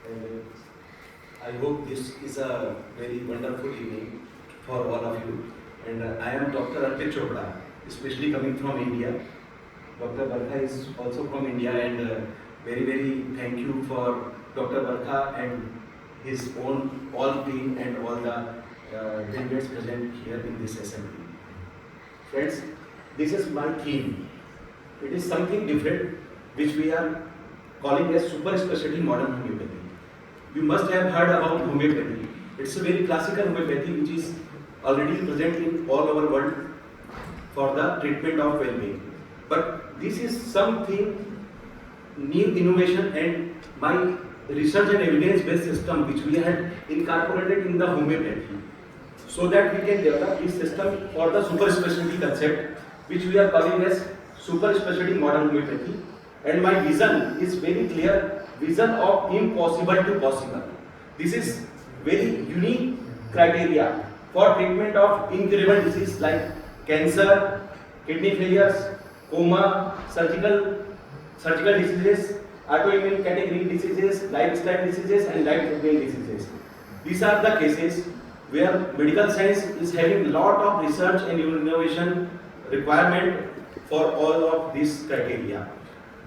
And I hope this is a very wonderful evening for all of you. And I am Dr. Arpit Chopra, especially coming from India. Dr. Barkha is also from India, and very thank you for Dr. Barkha and his own all team and all the delegates present here in this assembly. Friends, this is my theme. It is something different which we are calling as super specialty modern homeopathy. You must have heard about homeopathy. It's a very classical homeopathy which is already present in all over world for the treatment of well-being. But this is something new innovation, and my research and evidence-based system which we had incorporated in the homeopathy, so that we can develop this system for the super specialty concept which we are calling as super specialty modern homeopathy. And my vision is very clear, vision of impossible to possible. This is very unique criteria for treatment of incurable disease like cancer, kidney failures, coma, surgical diseases, autoimmune category diseases, lifestyle diseases and life-threatening diseases. These are the cases where medical science is having a lot of research and innovation requirement for all of these criteria.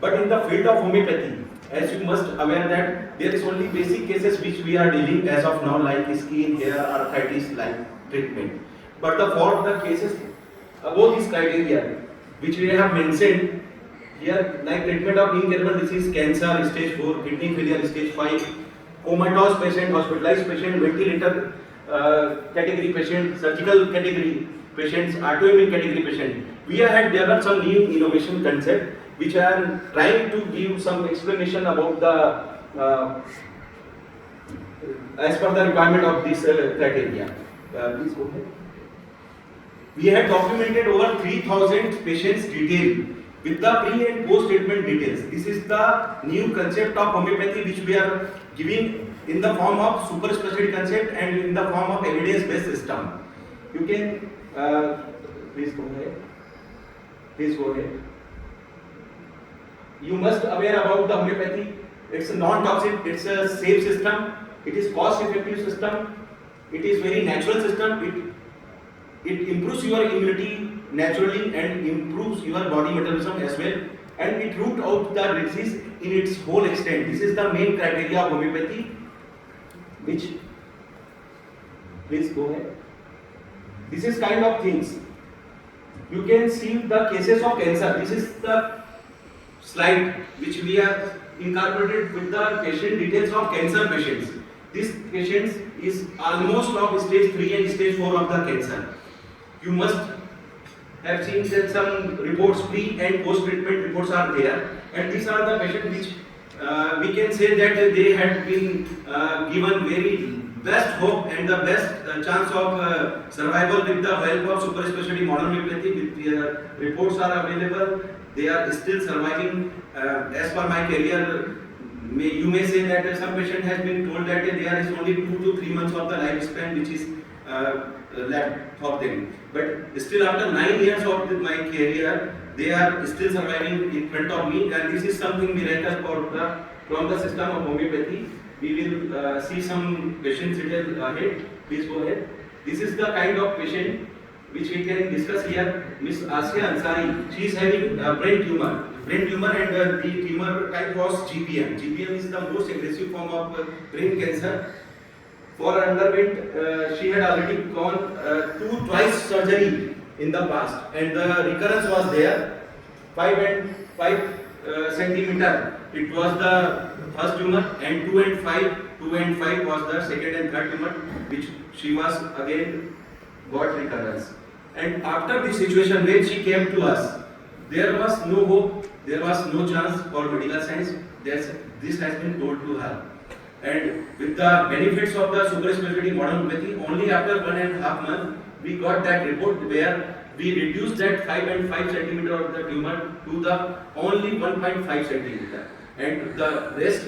But in the field of homeopathy, as you must aware that there is only basic cases which we are dealing as of now, like skin, hair, arthritis, like treatment. But for the cases above these criteria, which we have mentioned here, like treatment of incurable disease, cancer stage 4, kidney failure stage 5, comatose patient, hospitalized patient, ventilator category patient, surgical category patients, autoimmune category patient, we have developed some new innovation concept which I am trying to give some explanation about the as per the requirement of this criteria. Please go ahead. We have documented over 3,000 patients detail with the pre and post treatment details. This is the new concept of homeopathy which we are giving in the form of super specialty concept and in the form of evidence based system. You can please go ahead. Please go ahead. You must aware about the homeopathy. It's a non-toxic, it's a safe system, it is cost-effective system, it is very natural system, it improves your immunity naturally and improves your body metabolism as well, and it root out the disease in its whole extent. This is the main criteria of homeopathy, which, please go ahead. This is kind of things. You can see the cases of cancer. This is the slide which we have incorporated with the patient details of cancer patients. This patients is almost of stage 3 and stage 4 of the cancer. You must have seen that some reports, pre and post treatment reports are there, and these are the patients which we can say that they had been given very best hope and the best chance of survival with the help of super specialty modern homeopathy. With reports are available, they are still surviving. As per my career, you may say that some patient has been told that there is only 2 to 3 months of the lifespan which is left for them. But still after 9 years of my career, they are still surviving in front of me, and this is something miracle from the system of homeopathy. We will see some patients detail ahead. Please go ahead. This is the kind of patient which we can discuss here. Miss Asya Ansari, she is having brain tumor, and the tumor type was GBM. GBM is the most aggressive form of brain cancer. For underwent, she had already gone twice surgery in the past, and the recurrence was there, 5 centimeter. It was the first tumor, and 2 and 5 was the second and third tumor, which she was again got recurrence. And after this situation, when she came to us, there was no hope, there was no chance for medical science. This has been told to her. And with the benefits of the super specialty modern homeopathy, only after 1.5 months, we got that report where we reduced that 5 centimeter of the tumor to the only 1.5 centimeter. And the rest,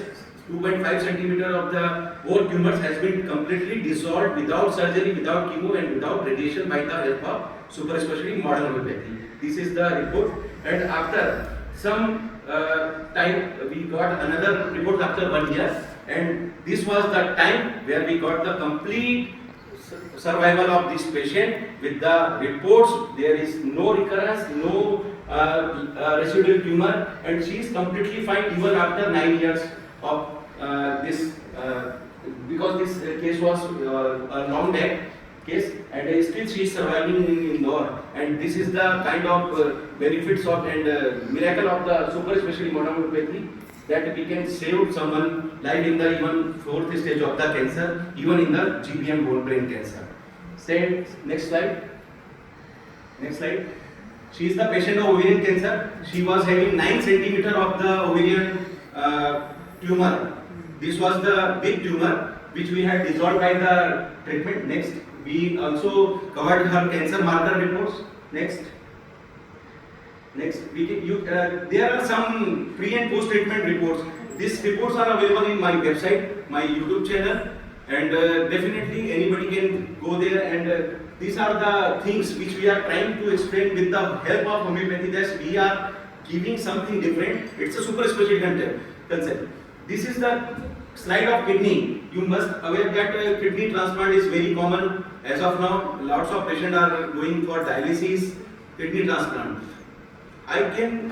2.5 centimeter of the whole tumors has been completely dissolved without surgery, without chemo and without radiation by the help of super specialty modern homeopathy. This is the report. And after some time we got another report after 1 year, and this was the time where we got the complete survival of this patient with the reports. There is no recurrence, no residual tumor, and she is completely fine even after 9 years of this. Because this case was a long death case, and still she is surviving in Indore. And this is the kind of benefits of and miracle of the super specialty modern homeopathy, that we can save someone life in the even fourth stage of the cancer, even in the GBM bone brain cancer. Say next slide. Next slide. She is the patient of ovarian cancer. She was having 9 centimeter of the ovarian tumor. This was the big tumor which we had dissolved by the treatment. Next, we also covered her cancer marker reports. Next, there are some pre and post treatment reports. These reports are available in my website, my YouTube channel, and definitely anybody can go there. And these are the things which we are trying to explain with the help of homeopathy, that we are giving something different. It's a super special concept. This is the slide of kidney. You must aware that kidney transplant is very common as of now. Lots of patients are going for dialysis, kidney transplant. I can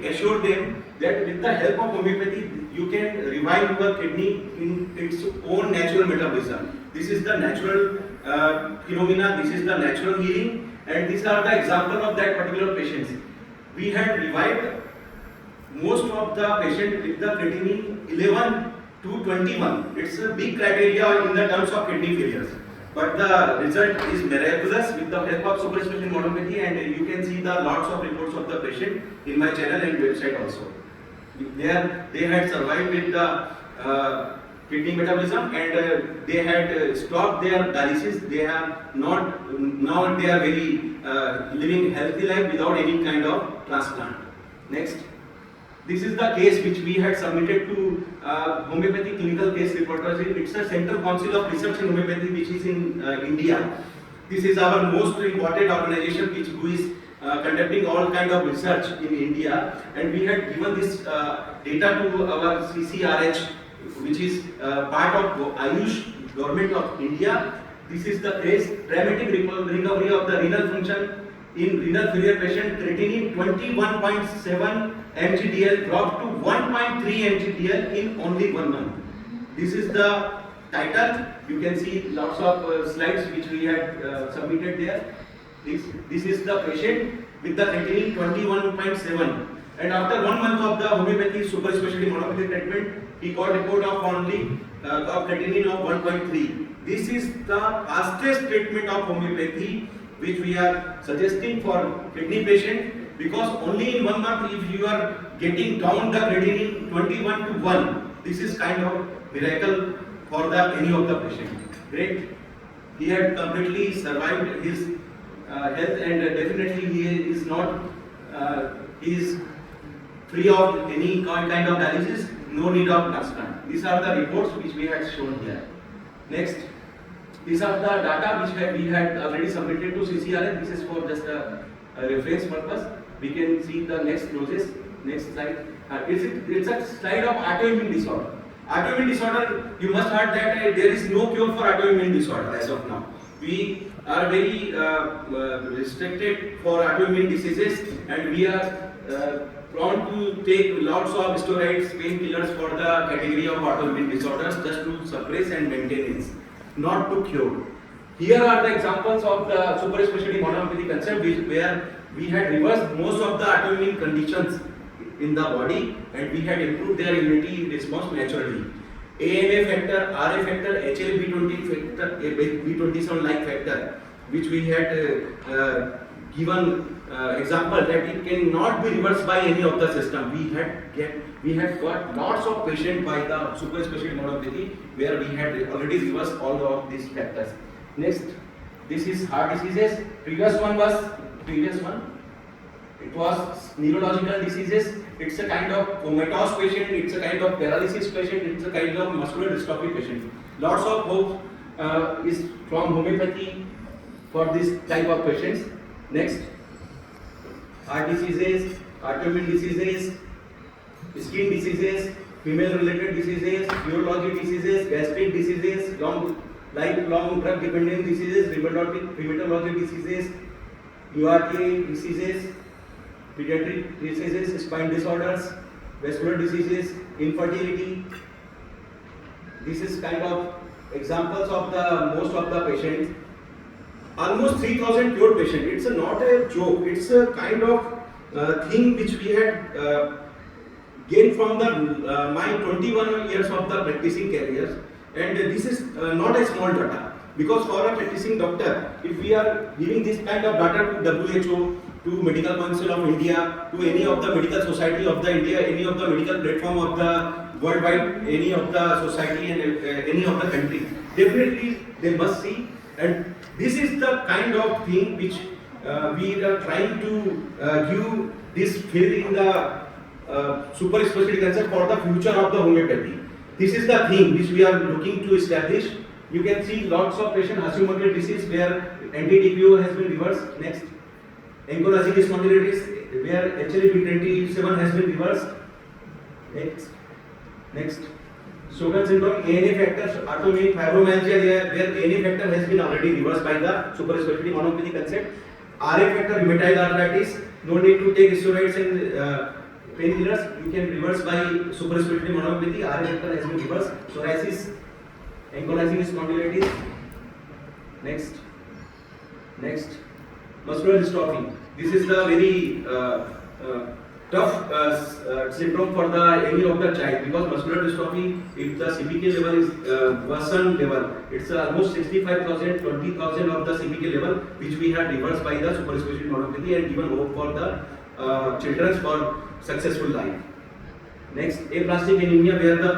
assure them that with the help of homeopathy, you can revive your kidney in its own natural metabolism. This is the natural phenomena. This is the natural healing, and these are the example of that particular patients. We had revived most of the patient with the creatinine 11 to 21. It's a big criteria in the terms of kidney failures. But the result is miraculous with the help of super specialty homeopathy, and you can see the lots of reports of the patient in my channel and website also. They had survived with the kidney metabolism, and they had stopped their dialysis. They are not, now they are very living healthy life without any kind of transplant. Next. This is the case which we had submitted to Homeopathy Clinical Case Repository. It's a Central Council of Research in Homeopathy which is in India. This is our most important organization who is conducting all kind of research in India, and we had given this data to our CCRH, which is part of Ayush Government of India. This is the case: dramatic recovery of the renal function in renal failure patient, creatinine 21.7 mgdl dropped to 1.3 mgdl in only 1 month. This is the title. You can see lots of slides which we had submitted there. This is the patient with the creatinine 21.7, and after 1 month of the homeopathy super specialty monopathy treatment, he got report of only of creatinine of 1.3. This is the fastest treatment of homeopathy which we are suggesting for kidney patient, because only in 1 month if you are getting down the creatinine 21 to 1, this is kind of miracle for any of the patient. Great. He had completely survived his health, and definitely he is not, he is free of any kind of dialysis, no need of transplant. These are the reports which we had shown here. Next. These are the data which we had already submitted to CCRA. This is for just a reference purpose. We can see the next closes. Next slide. It's a slide of autoimmune disorder. Autoimmune disorder, you must have heard that there is no cure for autoimmune disorder as of now. We are very restricted for autoimmune diseases, and we are prone to take lots of steroids, painkillers for the category of autoimmune disorders, just to suppress and maintenance, not to cure. Here are the examples of the super specialty modern homeopathy concept, where we had reversed most of the autoimmune conditions in the body, and we had improved their immunity response naturally. AMA factor, RA factor, HLB20 factor, B27 like factor, which we had given example that it cannot be reversed by any of the system. We had got lots of patients by the super specialty homeopathy where we had already reversed all of these factors. Next, this is heart diseases. Previous one. It was neurological diseases. It's a kind of comatose patient. It's a kind of paralysis patient. It's a kind of muscular dystrophy patient. Lots of hope is from homeopathy for this type of patients. Next, heart diseases, autoimmune diseases, skin diseases, female-related diseases, urology diseases, gastric diseases, lifelong drug-dependent diseases, rheumatology diseases, URA diseases, pediatric diseases, spine disorders, vascular diseases, infertility. This is kind of examples of the most of the patients. Almost 3,000 cured patients. It's not a joke. It's a kind of thing which we had gained from the my 21 years of the practicing careers. And this is not a small data, because for a practicing doctor, if we are giving this kind of data to WHO, to Medical Council of India, to any of the medical society of the India, any of the medical platform of the worldwide, any of the society and any of the country, definitely they must see. And this is the kind of thing which we are trying to give this field in the super specialty cancer for the future of the homeopathy. This is the thing which we are looking to establish. You can see lots of patient Hashimoto's disease where anti-DPO has been reversed. Next, ankylosing spondylitis where HLA-B27 has been reversed. Next, Sjogren syndrome, ANA factors, autoimmune fibromyalgia where ANA factor has been already reversed by the super specialty monopathy concept. RA factor, rheumatoid arthritis, no need to take steroids and painkillers, you can reverse by super specialty monopathy. RA factor has been reversed. Psoriasis, ankylosing spondylitis. Next, muscular dystrophy. This is the very tough syndrome for any of the child, because muscular dystrophy, if the CPK level is worsened level, it's almost 65,000, 20,000 of the CPK level, which we had reversed by the super specialty monopathy and given hope for the children for successful life. Next, aplastic anemia where the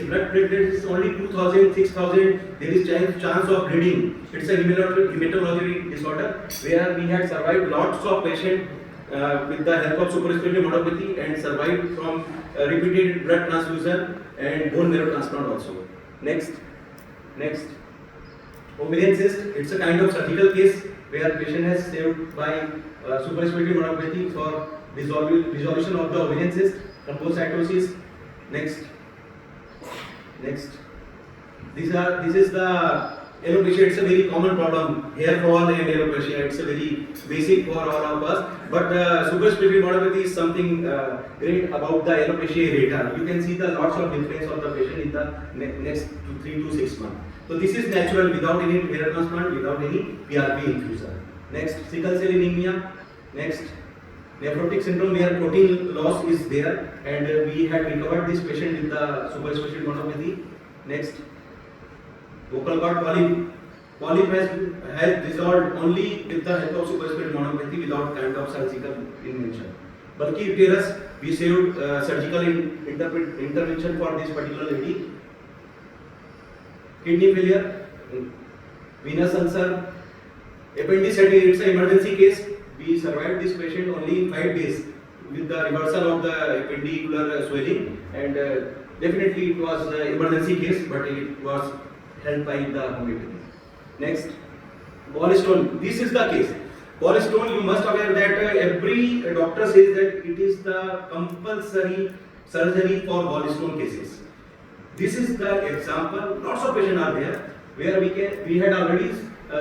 blood platelets is only 2,000, 6,000, there is chance of bleeding. It's a hematologic disorder where we had survived lots of patients with the help of super specialty monopathy and survived from repeated blood transfusion and bone marrow transplant also. Next, ovarian cyst. It's a kind of surgical case where patient has saved by super specialty monopathy for resolution of the ovarian cyst. Thrombocytosis. Next. This is the alopecia. It's a very common problem. Hair fall and alopecia. It's a very basic for all of us. But super specialty monopathy is something great about the alopecia areata. You can see the lots of difference of the patient in the next 3 to 6 months. So this is natural without any hair transplant, without any PRP infusion. Next, sickle cell anemia. Next, nephrotic syndrome where protein loss is there, and we had recovered this patient with the super specialty monopathy. Next, vocal cord polyp has dissolved only with the help of super specialty monopathy without kind of surgical intervention. Bulky uterus, we saved surgical intervention for this particular lady. Kidney failure, venous ulcer, appendicitis, it's an emergency case. We survived this patient only in 5 days with the reversal of the appendicular swelling, and definitely it was an emergency case, but it was helped by the homeopathy. Next, gallstone. This is the case. Gallstone, you must aware that every doctor says that it is the compulsory surgery for gallstone cases. This is the example. Lots of patients are there where we had already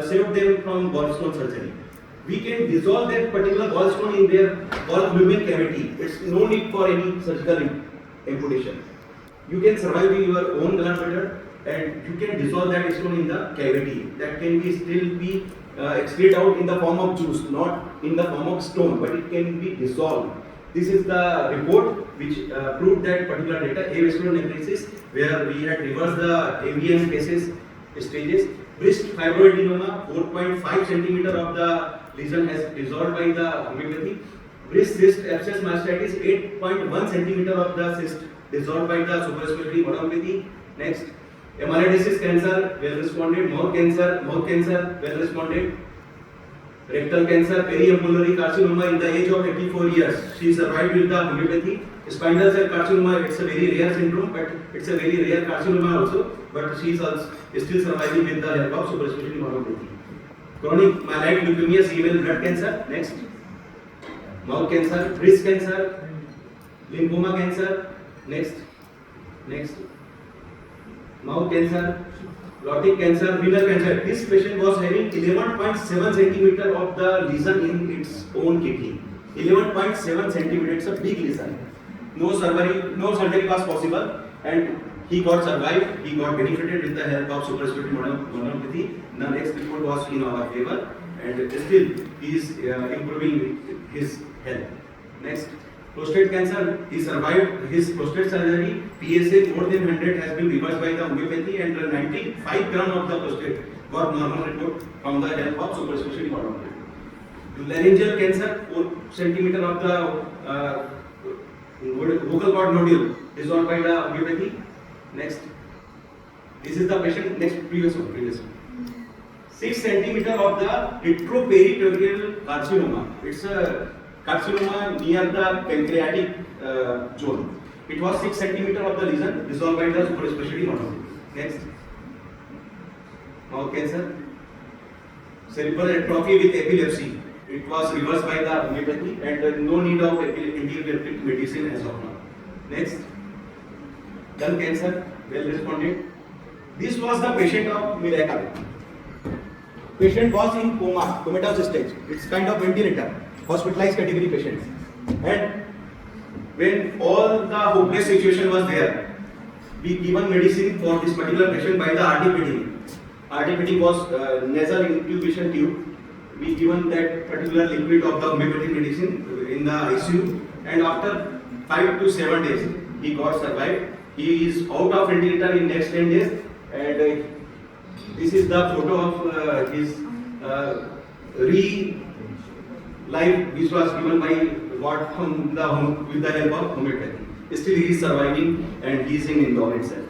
saved them from gallstone surgery. We can dissolve that particular gallstone in their gall-lumen cavity. It's no need for any surgical amputation. You can survive in your own gallbladder and you can dissolve that stone in the cavity. That can still be excreted out in the form of juice, not in the form of stone, but it can be dissolved. This is the report which proved that particular data, avascular necrosis, where we had reversed the AVM cases stages. Breast fibroadenoma, 4.5 centimeter of the lesion has dissolved by the homeopathy. Breast cyst abscess mastitis, 8.1 centimeter of the cyst dissolved by the super specialty homeopathy. Next, amyloidosis cancer, well responded. Mouth cancer, well responded. Rectal cancer, periampullary carcinoma in the age of 84 years. She survived with the homeopathy. Spinal cell carcinoma, it's a very rare syndrome, but it's a very rare carcinoma also. But she is still surviving with the help of super specialty homeopathy. Chronic myeloid leukemia, CML blood cancer. Next, mouth cancer, breast cancer, lymphoma cancer, next, mouth cancer, glottic cancer, renal cancer. This patient was having 11.7 centimeter of the lesion in its own kidney. 11.7 centimeter, it's a big lesion. No surgery was possible, and he got survived. He got benefited with the help of super specialty homeopathy. The next report was in our favor, and still he is improving his health. Next, prostate cancer. He survived his prostate surgery. PSA more than 100 has been reversed by the homeopathy, and 95 gram of the prostate got normal report from the help of super specialty homeopathy. Laryngeal cancer, 4 centimeter of the vocal cord nodule resolved by the homeopathy. Next, this is the patient. Next, previous one. 6 centimeter of the retroperitoneal carcinoma. It's a carcinoma near the pancreatic zone. It was 6 centimeter of the lesion resolved by the super specialty homeopathy. Next, mouth cancer, cerebral atrophy with epilepsy. It was reversed by the homeopathy, and no need of antiepileptic medicine as of now. Next, lung cancer, well responded. This was the patient of miracle. Patient was in coma, comatose stage. It's kind of ventilator, hospitalized category patients. And when all the hopeless situation was there, we given medicine for this particular patient by the RT feeding. RT feeding was nasal intubation tube. We given that particular liquid of the homeopathic medicine in the ICU, and after 5 to 7 days he got survived. He is out of ventilator in next 10 days, and this is the photo of his life which was given by what from the with the help of homeopathy. Still he is surviving, and he is in Indore itself.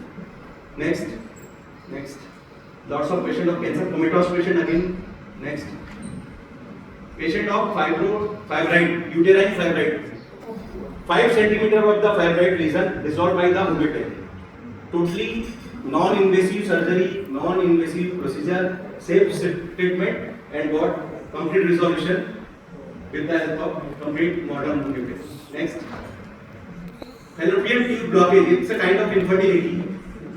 Next, lots of patient of cancer, comatose patient again. Next, patient of fibroid, uterine fibroid. 5 centimeter of the fibroid lesion resolved by the homeopathy. Totally non-invasive surgery, non-invasive procedure, safe treatment, and got complete resolution with the help of complete modern homeopathy. Next, fallopian tube blockage. It's a kind of infertility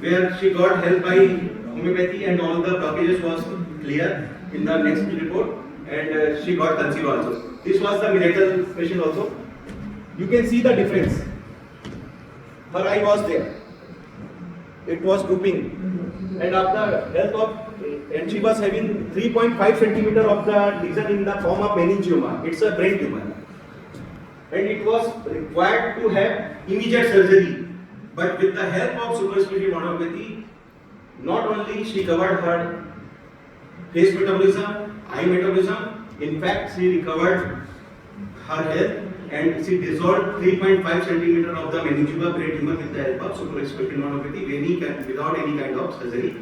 where she got help by homeopathy, and all the blockages was clear in the next report, and she got conceived also. This was the miracle patient also. You can see the difference. Her eye was there. It was drooping, and after help of, and she was having 3.5 centimeter of the lesion in the form of meningioma. It's a brain tumor, and it was required to have immediate surgery. But with the help of super specialty homeopathy, not only she covered her face metabolism, eye metabolism, in fact she recovered her health, and she dissolved 3.5 centimeter of the meningioma brain tumor with the help of super specialty homeopathy, without any kind of surgery,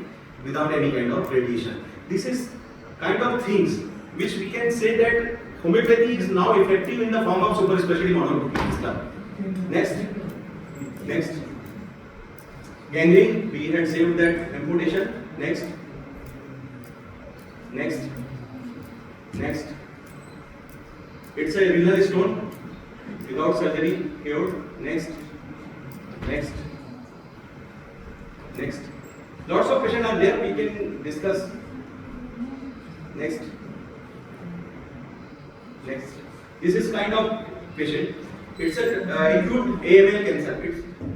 without any kind of radiation. This is kind of things which we can say that homeopathy is now effective in the form of super specialty homeopathy system. Next, gangrene, we had saved that amputation. Next, it's a renal stone without surgery, cured. Next. Lots of patients are there, we can discuss. Next. This is kind of patient. It's a acute AML cancer.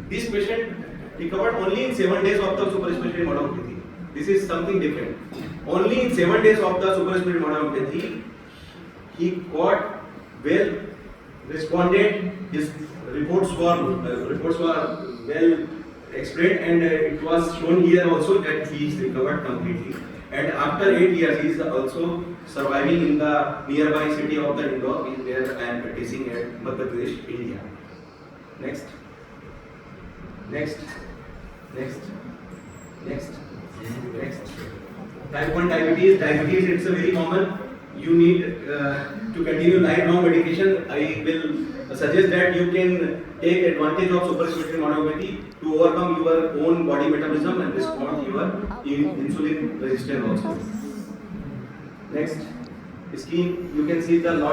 This patient recovered only in 7 days of the super specialty homeopathy. This is something different. Only in 7 days of the super specialty homeopathy, he got well responded. His reports were well explained, and it was shown here also that he is recovered completely. And after 8 years, he is also surviving in the nearby city of the Indore, where I am practicing at Madhya Pradesh, India. Next. Type 1 diabetes. It's a very common. You need to continue lifelong medication. I will suggest that you can take advantage of super specialty homeopathy to overcome your own body metabolism and respond your insulin resistance also. Next, skin. You can see the lot.